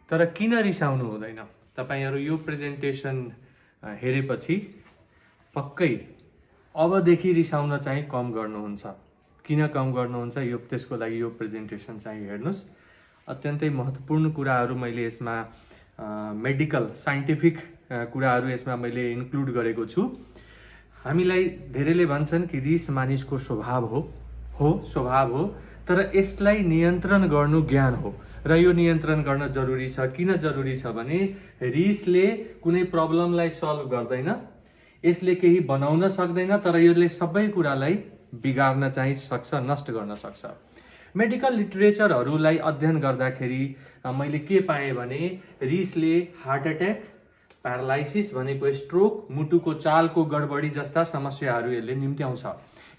तर किन रिसाउनु हुँदैन? तपाईहरु यो प्रेजेन्टेसन हेरेपछि पक्कै अबदेखि रिसाउन चाहिँ कम गर्नुहुन्छ। किन कम गर्नुहुन्छ यो त्यसको लागि यो प्रेजेन्टेसन चाहिँ हेर्नुस्। अत्यन्तै महत्त्वपूर्ण कुराहरू मैले यसमा मेडिकल साइन्टिफिक कुराहरू यसमा मैले इन्क्लुड गरेको छु। हामीलाई धेरैले भन्छन् कि रिस मानिसको स्वभाव हो स्वभाव हो, तर यसलाई नियन्त्रण गर्नु ज्ञान हो र यो नियन्त्रण गर्न जरुरी छ। किन जरुरी छ भने रिसले कुनै प्रब्लमलाई सल्भ गर्दैन, यसले केही बनाउन सक्दैन, तर यसले सबै कुरालाई बिगार्न चाहिँ सक्छ, नष्ट गर्न सक्छ। मेडिकल लिटरेचरहरूलाई अध्ययन गर्दाखेरि मैले के पाएँ भने रिसले हार्ट एट्याक, प्यारालाइसिस भनेको स्ट्रोक, मुटुको चालको गडबडी जस्ता समस्याहरू यसले निम्त्याउँछ।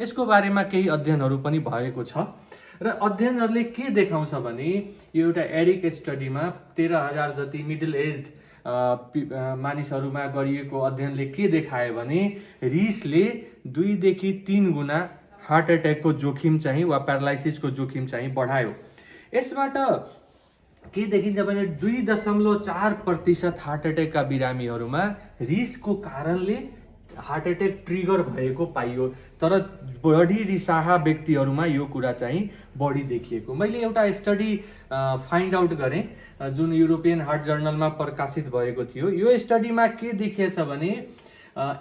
यसको बारेमा केही अध्ययनहरू पनि भएको छ र अध्ययनहरूले के देखाउँछ भने यो एउटा एरिक स्टडीमा 13,000 जति मिडल एज्ड मानिसहरूमा गरिएको अध्ययनले के देखायो भने रिसले 2 देखि 3 गुणा हार्ट एट्याकको जोखिम चाहिँ वा प्यारालाइसिसको जोखिम चाहिँ बढायो। यसबाट के देखिन्छ भने 2.4% हार्ट एट्याकका बिरामीहरूमा रिसको कारणले हार्ट एट्याक ट्रिगर भएको पाइयो, तर बढी रिसाहा व्यक्तिहरूमा यो कुरा चाहिँ बढी देखिएको। मैले एउटा स्टडी फाइन्ड आउट गरेँ जुन युरोपियन हार्ट जर्नलमा प्रकाशित भएको थियो। यो स्टडीमा के देखिएछ भने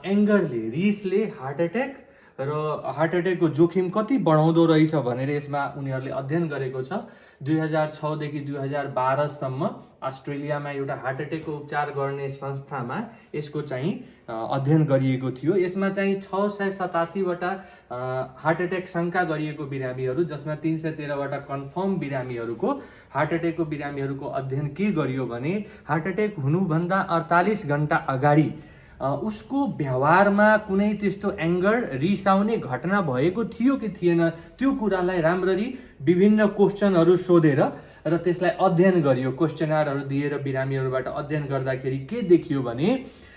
एङ्गरले, रिसले हार्ट एट्याक र हार्ट एट्याकको जोखिम कति बढाउँदो रहेछ भनेर यसमा उनीहरूले अध्ययन गरेको छ। 2006 देखि 2012 सम्म अस्ट्रेलियामा एउटा हार्ट एट्याकको उपचार गर्ने संस्थामा यसको चाहिँ अध्ययन गरिएको थियो। यसमा चाहिँ 687 वटा हार्ट एट्याक शङ्का गरिएको बिरामीहरू, जसमा 313 वटा कन्फर्म बिरामीहरूको हार्ट एट्याकको बिरामीहरूको अध्ययन के गरियो भने हार्ट एट्याक हुनुभन्दा 48 घण्टा अगाडि उसको व्यवहारमा कुनै त्यस्तो एङ्गर, रिसाउने घटना भएको थियो कि थिएन, त्यो कुरालाई राम्ररी विभिन्न क्वेसनहरू सोधेर र त्यसलाई अध्ययन गरियो। क्वेसनरहरू दिएर बिरामीहरूबाट अध्ययन गर्दाखेरि के देखियो भने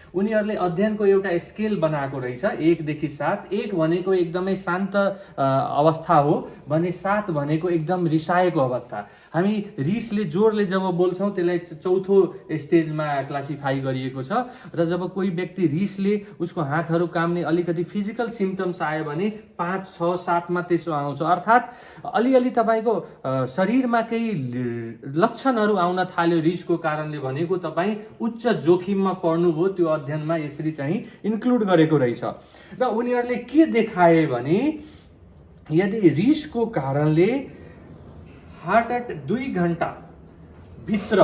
उनीहरूले अध्ययनको एउटा स्केल बनाएको रहेछ 1 देखि 7। 1 भनेको एकदमै शान्त अवस्था हो भने 7 भनेको एकदम रिसाएको अवस्था। हामी रिसले जोरले जब बोल्छौँ त्यसलाई चौथो स्टेजमा क्लासिफाई गरिएको छ र जब कोही व्यक्ति रिसले उसको हातहरू काम्ने अलिकति फिजिकल सिम्पटम्स आयो भने 5, 6, 7 मा त्यसो आउँछ। अर्थात् अलिअलि तपाईँको शरीरमा केही लक्षणहरू आउन थाल्यो रिसको कारणले भनेको तपाईँ उच्च जोखिममा पर्नुभयो। त्यो अध्ययनमा यसरी चाहिँ इन्क्लुड गरेको रहेछ र उनीहरूले के देखाए भने यदि रिसको कारणले हार्ट एट्याक 2 घण्टा भित्र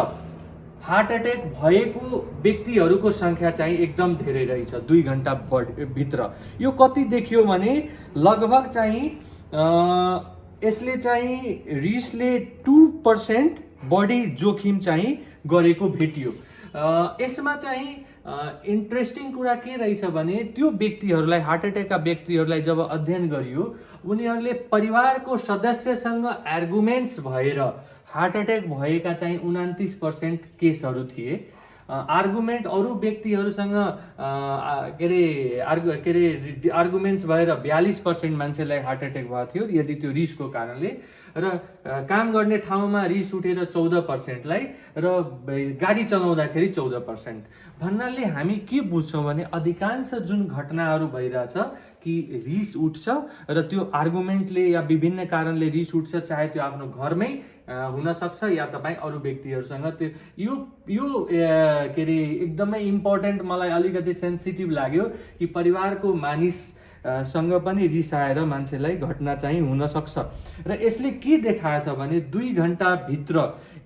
हार्ट एट्याक भएको व्यक्तिहरूको संख्या चाहिँ एकदम धेरै रहेछ। 2 घण्टा भित्र यो कति देखियो भने लगभग चाहिँ यसले चाहिँ रिसले 2% बढी जोखिम चाहिँ गरेको भेटियो। यसमा चाहिँ इन्ट्रेस्टिङ कुरा के रहेछ भने त्यो व्यक्तिहरूलाई, हार्ट एट्याकका व्यक्तिहरूलाई जब अध्ययन गरियो उनीहरूले परिवारको सदस्यसँग आर्गुमेन्ट्स भएर हार्ट एट्याक भएका चाहिँ 29% केसहरू थिए। आर्गुमेन्ट अरू व्यक्तिहरूसँग आर्गुमेन्ट्स भएर 42% मान्छेलाई हार्ट एट्याक भएको थियो यदि त्यो रिसको कारणले, र काम गर्ने ठाउँमा रिस उठेर 14%लाई, र गाडी चलाउँदाखेरि 14%। भन्नाले हामी के बुझ्छौँ भने अधिकांश जुन घटनाहरू भइरहेछ कि रिस उठ्छ र त्यो आर्गुमेन्टले या विभिन्न कारणले रिस उठ्छ, चाहे त्यो आफ्नो घरमै हुन सक्छ या तपाईँ अरू व्यक्तिहरूसँग। त्यो यो एकदमै इम्पोर्टेन्ट मलाई अलिकति सेन्सिटिभ लाग्यो कि परिवारको मानिससँग पनि रिसाएर मान्छेलाई घटना चाहिँ हुन सक्छ। र यसले के देखाएछ भने 2 घण्टा भित्र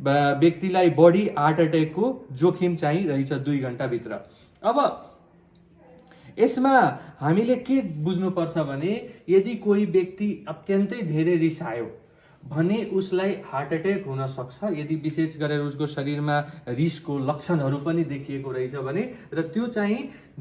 व्यक्तिलाई बढी हार्ट एट्याकको जोखिम चाहिँ रहेछ 2 घण्टा भित्र। अब यसमा हामीले के बुझ्नुपर्छ भने यदि कोही व्यक्ति अत्यन्तै धेरै रिसायो भने उसलाई हार्ट एट्याक हुन सक्छ, यदि विशेष गरेर उसको शरीरमा रिसको लक्षणहरू पनि देखिएको रहेछ भने, र त्यो चाहिँ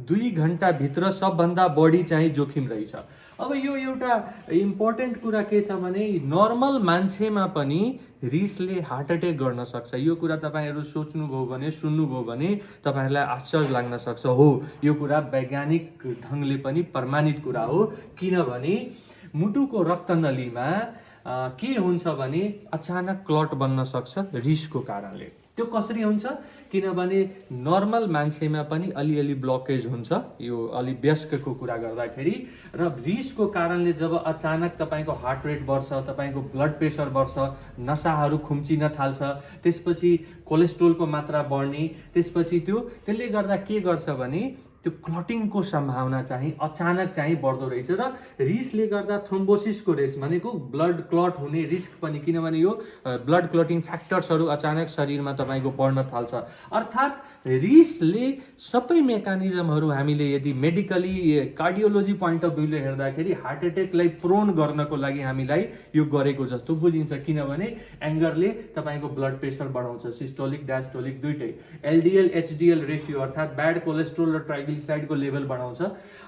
2 घण्टा भित्र सबभन्दा बढी चाहिँ जोखिम रहेछ। अब यो एउटा इम्पोर्टेन्ट कुरा के छ भने नर्मल मान्छेमा पनि रिसले हार्ट एट्याक गर्न सक्छ। यो कुरा तपाईहरु सोच्नुभयो भने, सुन्नुभयो भने तपाईहरुलाई आश्चर्य लाग्न सक्छ। हो, यो कुरा वैज्ञानिक ढंगले पनि प्रमाणित कुरा हो। किनभने मुटुको रक्तनलीमा के हुन्छ भने अचानक क्लट बन्न सक्छ रिसको कारणले। त्यो कसरी हुन्छ किनभने नर्मल मान्छेमा पनि अलिअलि ब्लकेज हुन्छ यो अलि वयस्कको कुरा गर्दाखेरि र रिसको कारणले जब अचानक तपाईँको हार्ट रेट बढ्छ तपाईँको ब्लड प्रेसर बढ्छ नसाहरू खुम्चिन थाल्छ त्यसपछि कोलेस्ट्रोलको मात्रा बढ्ने त्यसपछि त्यसले गर्दा के गर्छ भने त्यो क्लटिङको सम्भावना चाहिँ अचानक चाहिँ बढ्दो रहेछ र रिसले गर्दा थ्रोम्बोसिसको रिस्क भनेको ब्लड क्लट हुने रिस्क पनि किनभने यो ब्लड क्लटिङ फ्याक्टर्सहरू अचानक शरीरमा तपाईँको बढ्न थाल्छ अर्थात् रिसले सबै मेकानिजमहरू हामीले यदि मेडिकली कार्डियोलोजी पोइन्ट अफ भ्यूले हेर्दाखेरि हार्ट एट्याकलाई प्रोन गर्नको लागि हामीलाई यो गरेको जस्तो बुझिन्छ किनभने एङ्गरले तपाईँको ब्लड प्रेसर बढाउँछ सिस्टोलिक डायस्टोलिक दुइटै एलडिएल एचडिएल रेसियो अर्थात् ब्याड कोलेस्ट्रोल र ट्राइग्लिसराइडको लेभल बढाउँछ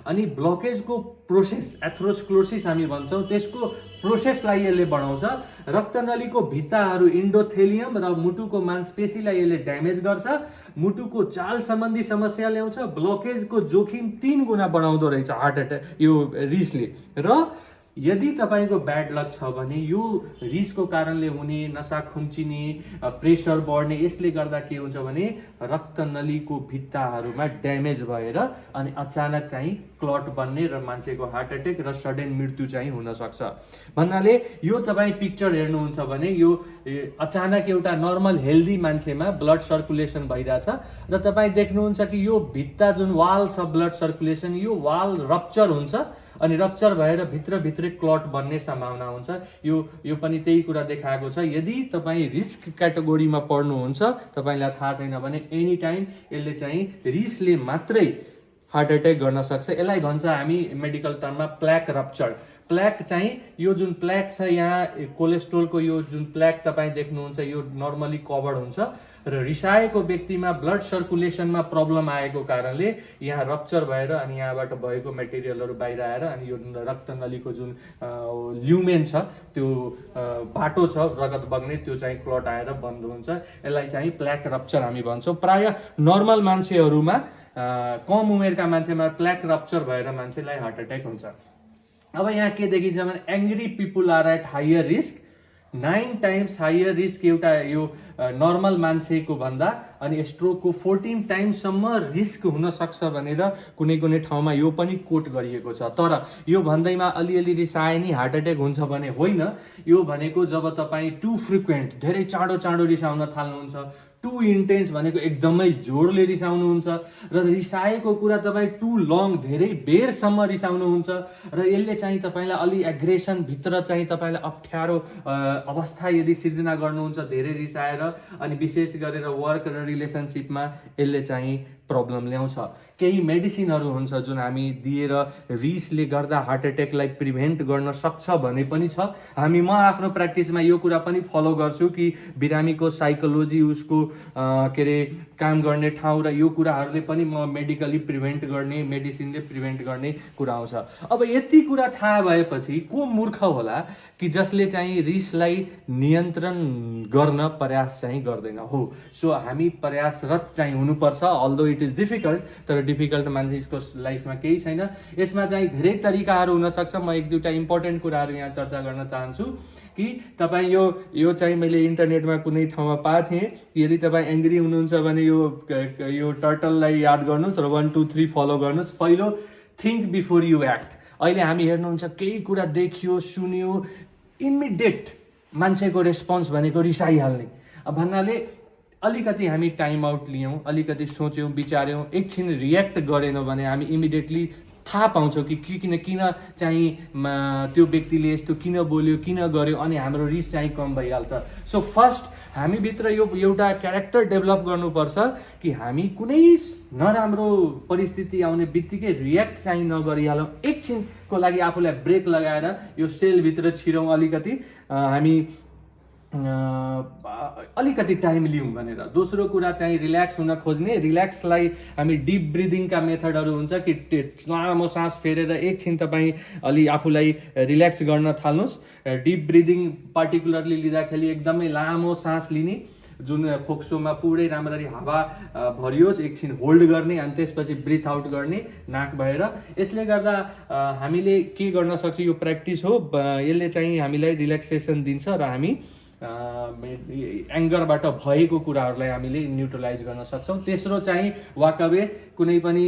अनि ब्लकेजको प्रोसेस एथ्रोस्क्लोसिस हामी भन्छौँ त्यसको प्रोसेसलाई यसले बढाउँछ रक्तनलीको भित्ताहरू इन्डोथेलियम र मुटुको मांसपेशीलाई यसले ड्यामेज गर्छ मुटुको चाल सम्बन्धी समस्या ल्याउँछ ब्लकेजको जोखिम 3 गुणा बढाउँदो रहेछ हार्ट एट्याक यो रिसले र यदि तपाईँको ब्याड लक छ भने यो रिसको कारणले हुने नसा खुम्चिने प्रेसर बढ्ने यसले गर्दा के हुन्छ भने रक्तनलीको भित्ताहरूमा ड्यामेज भएर अनि अचानक चाहिँ क्लट बन्ने र मान्छेको हार्ट एट्याक र सडन मृत्यु चाहिँ हुन सक्छ भन्नाले यो तपाईँ पिक्चर हेर्नुहुन्छ भने यो अचानक एउटा नर्मल हेल्दी मान्छेमा ब्लड सर्कुलेसन भइरहेछ र तपाईँ देख्नुहुन्छ कि यो भित्ता जुन वाल छ ब्लड सर्कुलेसन यो वाल रप्चर हुन्छ अनि रप्चर भएर भित्रभित्रै क्लट बन्ने सम्भावना हुन्छ यो पनि त्यही कुरा देखाएको छ यदि तपाईँ रिस्क क्याटेगोरीमा पर्नुहुन्छ तपाईलाई थाहा छैन भने एनी टाइम यसले चाहिँ रिसले मात्रै हार्ट एट्याक गर्न सक्छ यसलाई भन्छ हामी मेडिकल टर्ममा प्ल्याक रप्चर प्ल्याक चाहिँ यो जुन प्ल्याक छ यहाँ कोलेस्ट्रोलको यो जुन प्ल्याक तपाईँ देख्नुहुन्छ यो नर्मली कभर्ड हुन्छ र रिसाएको व्यक्तिमा ब्लड सर्कुलेसनमा प्रब्लम आएको कारणले यहाँ रप्चर भएर अनि यहाँबाट भएको मेटेरियलहरू बाहिर आएर अनि यो रक्तनलीको जुन ल्युमेन छ त्यो बाटो छ रगत बग्ने त्यो चाहिँ क्लट आएर बन्द हुन्छ यसलाई चाहिँ प्ल्याक रप्चर हामी भन्छौँ प्राय नर्मल मान्छेहरूमा कम उमेरका मान्छेमा प्ल्याक रप्चर भएर मान्छेलाई हार्ट एट्याक हुन्छ अब यहाँ के देखिन्छ भने angry people are at higher risk 9 times higher risk एउटा यो नर्मल मान्छेको भन्दा अनि स्ट्रोकको 14 टाइम्ससम्म रिस्क हुन सक्छ भनेर कुनै कुनै ठाउँमा यो पनि कोट गरिएको छ तर यो भन्दैमा अलिअलि रिसाए नि हार्ट एट्याक हुन्छ भने होइन यो भनेको जब तपाईँ टु फ्रिक्वेन्ट धेरै चाँडो रिसाउन थाल्नुहुन्छ टु इन्टेन्स भनेको एकदमै जोडले रिसाउनुहुन्छ र रिसाएको कुरा तपाईँ टु लङ धेरै बेरसम्म रिसाउनुहुन्छ र यसले चाहिँ तपाईँलाई अलि एग्रेसन भित्र चाहिँ तपाईँलाई अप्ठ्यारो अवस्था यदि सिर्जना गर्नुहुन्छ धेरै रिसाएर अनि विशेष गरेर वर्क र रिलेसनसिपमा यसले चाहिँ प्रब्लम ल्याउँछ केही मेडिसिनहरू हुन्छ जुन हामी दिएर रिसले गर्दा हार्ट एट्याकलाई प्रिभेन्ट गर्न सक्छ भने पनि छ म आफ्नो प्र्याक्टिसमा यो कुरा पनि फलो गर्छु कि बिरामीको साइकोलोजी उसको के अरे काम गर्ने ठाउँ र यो कुराहरूले पनि म मेडिकली प्रिभेन्ट गर्ने मेडिसिनले प्रिभेन्ट गर्ने कुरा आउँछ अब यति कुरा थाहा भएपछि को मूर्ख होला कि जसले चाहिँ रिसलाई नियन्त्रण गर्न प्रयास चाहिँ गर्दैन हो सो हामी प्रयासरत चाहिँ हुनुपर्छ अल्दो इट इज डिफिकल्ट तर डिफिकल्ट मान्छेको लाइफमा केही छैन यसमा चाहिँ धेरै तरिकाहरू हुन सक्छ म एक दुईटा इम्पोर्टेन्ट कुराहरू यहाँ चर्चा गर्न चाहन्छु कि तपाईँ यो चाहिँ मैले इन्टरनेटमा कुनै ठाउँमा पाएको थिएँ यदि तपाईँ एङ्ग्री हुनुहुन्छ भने यो टर्टललाई याद गर्नुहोस् र 1 2 3 फलो गर्नुहोस् पहिलो थिङ्क बिफोर यु एक्ट अहिले हामी हेर्नुहुन्छ केही कुरा देखियो सुन्यो इमिडिएट मान्छेको रेस्पोन्स भनेको रिसाइहाल्ने भन्नाले अलिकति हामी टाइम आउट लियौँ अलिकति सोच्यौँ विचार्यौँ एकछिन रियाक्ट गरेनौँ भने हामी इमिडिएटली थाहा पाउँछौँ कि किन चाहिँ त्यो व्यक्तिले यस्तो किन बोल्यो किन गर्यो अनि हाम्रो रिस चाहिँ कम भइहाल्छ सो फर्स्ट हामीभित्र यो एउटा क्यारेक्टर डेभलप गर्नुपर्छ कि हामी कुनै नराम्रो परिस्थिति आउने बित्तिकै रियाक्ट चाहिँ नगरिहालौँ एकछिनको लागि आफूलाई ब्रेक लगाएर यो सेलभित्र छिरौँ अलिकति हामी अलिकति टाइम लिउँ भनेर दोस्रो कुरा चाहिँ रिल्याक्स हुन खोज्ने रिल्याक्सलाई हामी डिप ब्रिदिङका मेथडहरू हुन्छ कि लामो सास फेरेर एकछिन तपाईँ अलि आफूलाई रिल्याक्स गर्न थाल्नुहोस् डिप ब्रिदिङ पार्टिकुलरली लिँदाखेरि एकदमै लामो सास लिने जुन फोक्सोमा पुरै राम्ररी हावा भरियोस् एकछिन होल्ड गर्ने अनि त्यसपछि ब्रिथ आउट गर्ने नाक भएर यसले गर्दा हामीले के गर्न सक्छ यो प्र्याक्टिस हो यसले चाहिँ हामीलाई रिल्याक्सेसन दिन्छ र हामी एङ्गरबाट भएको कुराहरूलाई हामीले न्युट्रलाइज गर्न सक्छौँ। तेस्रो चाहिँ वाकवे कुनै पनि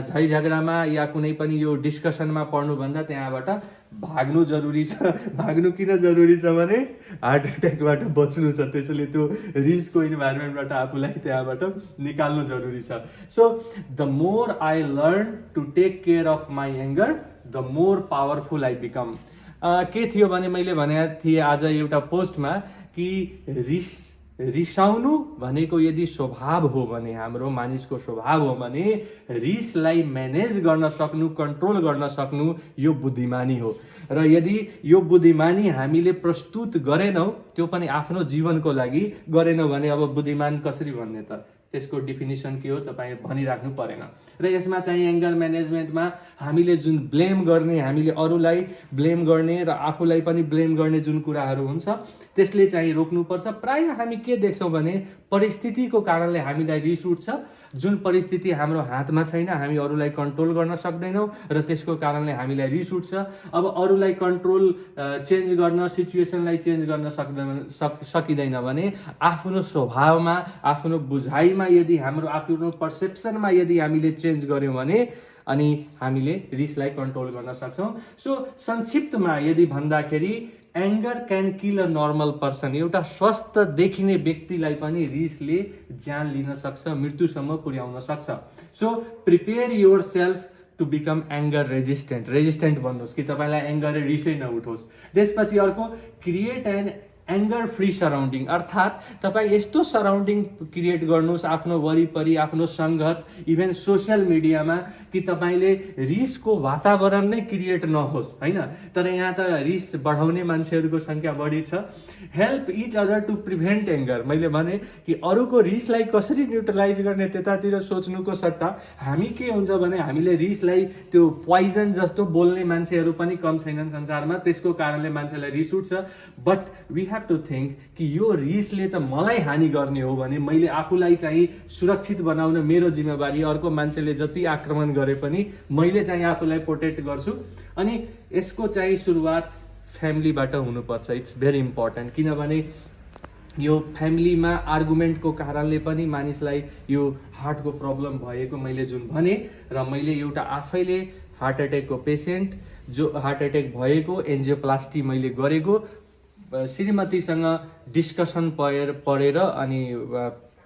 झै झगडामा या कुनै पनि यो डिस्कसनमा पर्नुभन्दा त्यहाँबाट भाग्नु जरुरी छ। भाग्नु किन जरुरी छ भने हार्ट एट्याकबाट बच्नु छ, त्यसैले त्यो रिसको इन्भाइरोमेन्टबाट आफूलाई त्यहाँबाट निकाल्नु जरुरी छ। So the more I learn to take care of my anger the more powerful I become. के थियो भने मैले भनेको थिएँ आज एउटा पोस्टमा कि रिसाउनु भनेको यदि स्वभाव हो भने, हाम्रो मानिसको स्वभाव हो भने रिसलाई म्यानेज गर्न सक्नु, कन्ट्रोल गर्न सक्नु यो बुद्धिमानी हो। र यदि यो बुद्धिमानी हामीले प्रस्तुत गरेनौँ, त्यो पनि आफ्नो जीवनको लागि गरेनौँ भने अब बुद्धिमान कसरी भन्ने त? त्यसको डिफिनिसन के हो तपाईँ भनिराख्नु परेन। र यसमा चाहिँ एङ्गर म्यानेजमेन्टमा हामीले जुन ब्लेम गर्ने, हामीले अरूलाई ब्लेम गर्ने र आफूलाई पनि ब्लेम गर्ने जुन कुराहरू हुन्छ त्यसले चाहिँ रोक्नुपर्छ। प्रायः हामी के देख्छौँ भने परिस्थितिको कारणले हामीलाई रिस उठ्छ। जुन परिस्थिति हाम्रो हातमा छैन, हामी अरूलाई कन्ट्रोल गर्न सक्दैनौँ र त्यसको कारणले हामीलाई रिस उठ्छ। अब अरूलाई कन्ट्रोल चेन्ज गर्न, सिचुएसनलाई चेन्ज गर्न सकिँदैन भने आफ्नो स्वभावमा, आफ्नो बुझाइमा, यदि हाम्रो आफ्नो पर्सेप्सनमा यदि हामीले चेन्ज गर्यौँ भने अनि हामीले रिसलाई कन्ट्रोल गर्न सक्छौँ। सो संक्षिप्तमा यदि भन्दाखेरि anger can kill a normal person. एउटा स्वस्थ देखिने व्यक्तिलाई पनि रिसले ज्यान लिन सक्छ, मृत्युसम्म पुर्याउन सक्छ। So prepare yourself to become anger resistant भन्नुहोस् कि तपाईँलाई एङ्गर रिसै नउठोस्। त्यसपछि अर्को create an anger free surrounding, अर्थात् तपाईँ यस्तो सराउन्डिङ क्रिएट गर्नुहोस् आफ्नो वरिपरि, आफ्नो सङ्गत, इभन सोसियल मिडियामा कि तपाईँले रिसको वातावरण नै क्रिएट नहोस्, होइन? तर यहाँ त रिस बढाउने मान्छेहरूको सङ्ख्या बढी छ। Help each other to prevent anger. मैले भने कि अरूको रिसलाई कसरी न्युट्रलाइज गर्ने त्यतातिर सोच्नुको सट्टा हामी के हुन्छ भने हामीले रिसलाई त्यो पोइजन जस्तो बोल्ने मान्छेहरू पनि कम छैनन् संसारमा। त्यसको कारणले मान्छेलाई रिस उठ्छ। But we have to think कि यो रिसले त मलाई हानि गर्ने हो भने मैले आफूलाई चाहिँ सुरक्षित बनाउन मेरो जिम्मेवारी। अर्को मान्छेले जति आक्रमण गरे पनि मैले चाहिँ आफूलाई प्रोटेक्ट गर्छु। अनि यसको चाहिँ सुरुवात फ्यामिलीबाट हुनुपर्छ। इट्स भेरी इम्पोर्टेन्ट, किनभने यो फ्यामिलीमा आर्गुमेन्टको कारणले पनि मानिसलाई यो हार्टको प्रब्लम भएको मैले जुन भने, र मैले एउटा आफैले हार्ट एट्याकको पेसेन्ट जो हार्ट एट्याक भएको एन्जियोप्लास्टी मैले गरेको, श्रीमतीसँग डिस्कसन परेर अनि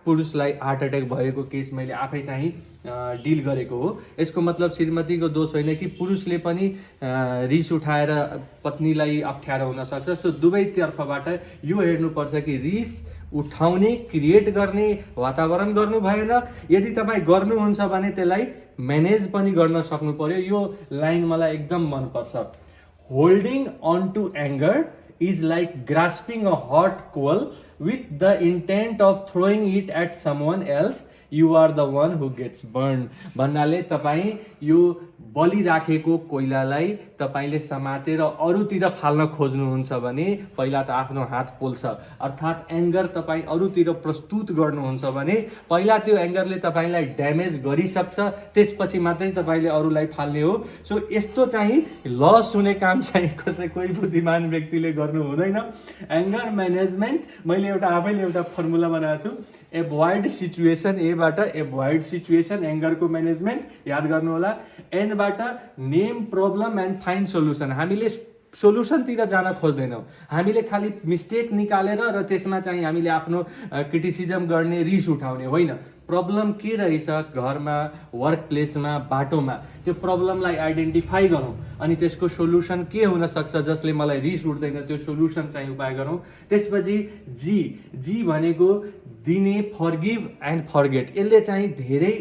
पुरुषलाई हार्ट एट्याक भएको केस मैले आफै चाहिँ डिल गरेको हो। यसको मतलब श्रीमतीको दोष होइन कि पुरुषले पनि रिस उठाएर पत्नीलाई अप्ठ्यारो हुन सक्छ। सो दुवैतर्फबाट यो हेर्नुपर्छ कि रिस उठाउने, क्रिएट गर्ने वातावरण गर्नु भएन। यदि तपाईँ गर्नुहुन्छ भने त्यसलाई म्यानेज पनि गर्न सक्नु पर्यो। यो लाइन मलाई एकदम मनपर्छ। Holding on to anger is like grasping a hot coal with the intent of throwing it at someone else. You are the one who gets burned. भन्नाले तपाईँ यो बलिराखेको कोइलालाई तपाईँले समातेर अरूतिर फाल्न खोज्नुहुन्छ भने पहिला त आफ्नो हात पोल्छ। अर्थात् एङ्गर तपाईँ अरूतिर प्रस्तुत गर्नुहुन्छ भने पहिला त्यो एङ्गरले तपाईँलाई ड्यामेज गरिसक्छ, त्यसपछि मात्रै तपाईँले अरूलाई फाल्ने हो। सो यस्तो चाहिँ लस हुने काम चाहिँ कोही बुद्धिमान व्यक्तिले गर्नु हुँदैन। एङ्गर म्यानेजमेन्ट मैले आफैले एउटा फर्मुला बनाएको छु। एभोइड सिचुएसन, एबाट एभोइड सिचुएसन एङ्गरको म्यानेजमेन्ट याद गर्नु होला। एनबाट name problem and find solution. हामीले सोल्युसनतिर जान खोज्दैनौँ, हामीले खालि मिस्टेक निकालेर र त्यसमा चाहिँ हामीले आफ्नो क्रिटिसिजम गर्ने, रिस उठाउने होइन। प्रब्लम के रहेछ घरमा, वर्क प्लेसमा, बाटोमा, त्यो प्रब्लमलाई आइडेन्टिफाई गरौँ अनि त्यसको सोल्युसन के हुन सक्छ जसले मलाई रिस उठ्दैन, त्यो सोल्युसन चाहिँ उपाय गरौँ। त्यसपछि जी भनेको दिने, फर्गिभ एन्ड फर्गेट। यसले चाहिँ धेरै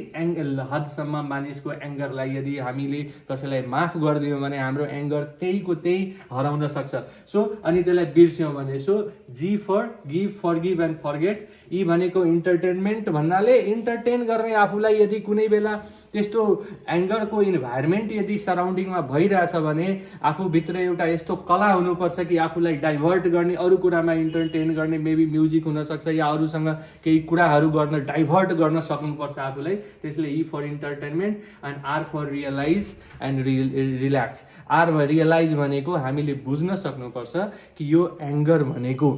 हदसम्म मानिसको एङ्गरलाई, यदि हामीले कसैलाई माफ गरिदियौँ भने हाम्रो एङ्गर त्यहीको त्यही हराउन सक्छ। सो अनि त्यसलाई बिर्स्यौँ भने, सो जी forgive, forgive and forget. यी भनेको इन्टरटेनमेन्ट भन्नाले इन्टरटेन गर्ने आफूलाई। यदि कुनै बेला त्यस्तो एङ्गरको इन्भाइरोमेन्ट यदि सराउन्डिङमा भइरहेछ भने आफूभित्र एउटा यस्तो कला हुनुपर्छ कि आफूलाई डाइभर्ट गर्ने, अरू कुरामा इन्टरटेन गर्ने, मेबी म्युजिक हुनसक्छ या अरूसँग केही कुराहरू गर्न, डाइभर्ट गर्न सक्नुपर्छ आफूलाई। त्यसले E for entertainment and R for realize and relax. R realize भनेको हामीले बुझ्न सक्नुपर्छ कि यो एङ्गर भनेको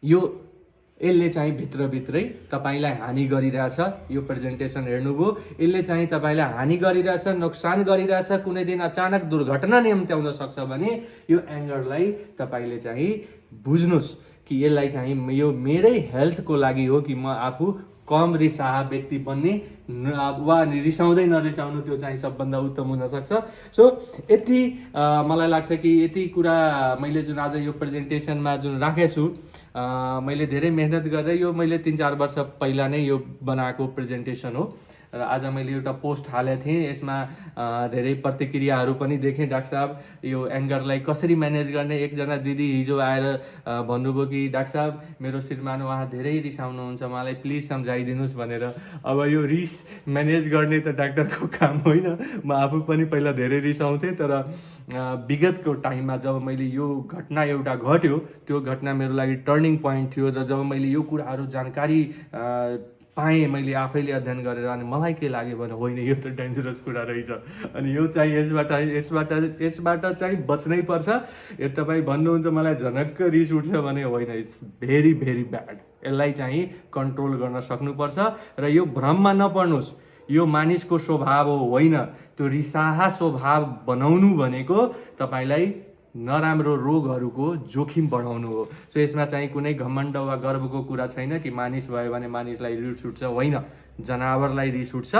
यो यसले चाहिँ भित्रभित्रै तपाईँलाई हानि गरिरहेछ। यो प्रेजेन्टेसन हेर्नुभयो, यसले चाहिँ तपाईँलाई हानि गरिरहेछ, नोक्सान गरिरहेछ, कुनै दिन अचानक दुर्घटना निम्त्याउन सक्छ भने यो एङ्गरलाई तपाईँले चाहिँ बुझ्नुहोस् कि यसलाई चाहिँ यो मेरै हेल्थको लागि हो कि म आफू कम रिसाहा व्यक्ति बन्ने वा रिसाउँदै नरिसाउनु, त्यो चाहिँ सबभन्दा उत्तम हुनसक्छ। सो यति मलाई लाग्छ कि यति कुरा मैले जुन आज यो प्रेजेन्टेसनमा जुन राखेको छु, मैले धेरै मेहनत गरेर यो मैले 3-4 वर्ष पहिला नै यो बनाएको प्रेजेन्टेसन हो र आज मैले एउटा पोस्ट हालेको थिएँ। यसमा धेरै प्रतिक्रियाहरू पनि देखेँ। डाक्टर साहब यो एङ्गरलाई कसरी म्यानेज गर्ने, एकजना दिदी हिजो आएर भन्नुभयो कि डाक्टर साहब मेरो श्रीमान उहाँ धेरै रिसाउनुहुन्छ, मलाई प्लिज सम्झाइदिनुहोस् भनेर। अब यो रिस म्यानेज गर्ने त डाक्टरको काम होइन। म आफू पनि पहिला धेरै रिसाउँथेँ, तर विगतको टाइममा जब मैले यो घटना एउटा घट्यो, त्यो घटना मेरो लागि टर्निङ पोइन्ट थियो। र जब मैले यो कुराहरू जानकारी पाएँ, मैले आफैले अध्ययन गरेर, अनि मलाई के लाग्यो भने होइन यो त डेन्जरस कुरा रहेछ, अनि यो चाहिँ यसबाट चाहिँ बच्नै पर्छ। यो तपाईँ भन्नुहुन्छ मलाई झनक्क रिस उठ्छ भने होइन, इट्स भेरी भेरी ब्याड। यसलाई चाहिँ कन्ट्रोल गर्न सक्नुपर्छ र यो भ्रममा नपर्नुहोस्, यो मानिसको स्वभाव हो, होइन। त्यो रिसाहा स्वभाव बनाउनु भनेको तपाईँलाई नराम्रो रोगहरूको जोखिम बढाउनु हो। सो यसमा चाहिँ कुनै घमण्ड वा गर्वको कुरा छैन कि मानिस भयो भने मानिसलाई रिस उठ्छ, होइन। जनावरलाई रिस उठ्छ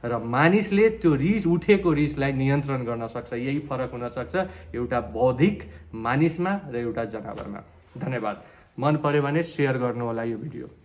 र मानिसले त्यो रिस उठेको रिसलाई नियन्त्रण गर्न सक्छ। यही फरक हुनसक्छ एउटा बौद्धिक मानिसमा र एउटा जनावरमा। धन्यवाद। मन पर्यो भने सेयर गर्नु होला यो भिडियो।